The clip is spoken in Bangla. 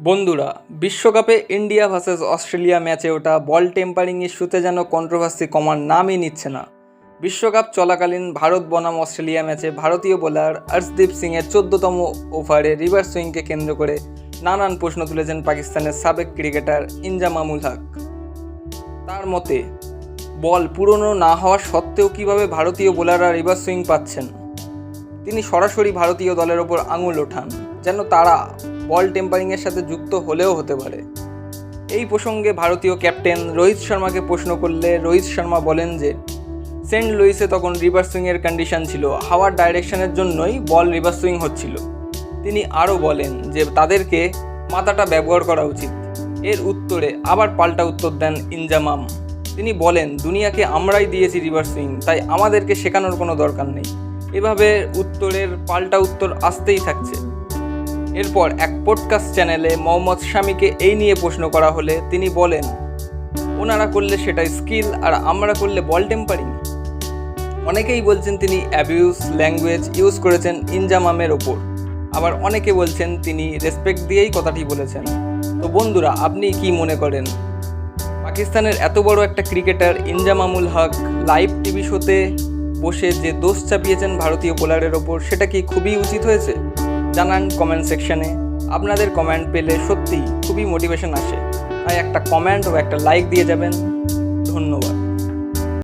বন্ধুরা, বিশ্বকাপে ইন্ডিয়া ভার্সেস অস্ট্রেলিয়া ম্যাচে ওটা বল টেম্পারিং ইস্যুতে যেন কন্ট্রোভার্সি কমার নামই নিচ্ছে না। বিশ্বকাপ চলাকালীন ভারত বনাম অস্ট্রেলিয়া ম্যাচে ভারতীয় বোলার অর্শদীপ সিংয়ের 14তম ওভারে রিভার্স সুইংকে কেন্দ্র করে নানান প্রশ্ন তুলেছেন পাকিস্তানের সাবেক ক্রিকেটার ইনজামাম উল হক। তার মতে, বল পুরনো না হওয়া সত্ত্বেও কীভাবে ভারতীয় বোলাররা রিভার্স সুইং পাচ্ছেন। তিনি সরাসরি ভারতীয় দলের ওপর আঙুল ওঠান, যেন তারা বল টেম্পারিংয়ের সাথে যুক্ত হলেও হতে পারে। এই প্রসঙ্গে ভারতীয় ক্যাপ্টেন রোহিত শর্মাকে প্রশ্ন করলে রোহিত শর্মা বলেন যে সেন্ট লুইসে তখন রিভার্স সুইংয়ের কন্ডিশন ছিল, হাওয়ার ডাইরেকশনের জন্যই বল রিভার্স সুইং হচ্ছিল। তিনি আরও বলেন যে তাদেরকে মাথাটা ব্যবহার করা উচিত। এর উত্তরে আবার পাল্টা উত্তর দেন ইনজামাম। তিনি বলেন, দুনিয়াকে আমরাই দিয়েছি রিভার্স সুইং, তাই আমাদেরকে শেখানোর কোনো দরকার নেই। এভাবে উত্তরের পাল্টা উত্তর আসতেই থাকছে। এরপর এক পডকাস্ট চ্যানেলে মোহাম্মদ শামিকে এই নিয়ে প্রশ্ন করা হলে তিনি বলেন, ওনারা করলে সেটাই স্কিল আর আমরা করলে বল টেম্পারিং। অনেকেই বলছেন তিনি অ্যাবিউজ ল্যাঙ্গুয়েজ ইউজ করেছেন ইনজামামের ওপর, আবার অনেকে বলছেন তিনি রেসপেক্ট দিয়েই কথাটি বলেছেন। তো বন্ধুরা, আপনি কি মনে করেন? পাকিস্তানের এত বড় একটা cricketer Inzamam ul Haq live TV শোতে বসে যে দোষ চাপিয়েছেন ভারতীয় বোলারের ওপর, সেটা কি খুবই উচিত হয়েছে? জানান কমেন্ট সেকশনে। আপনাদের কমেন্ট পেলে সত্যিই খুবই মোটিভেশন আসে, তাই একটা কমেন্ট ও একটা লাইক দিয়ে যাবেন। ধন্যবাদ।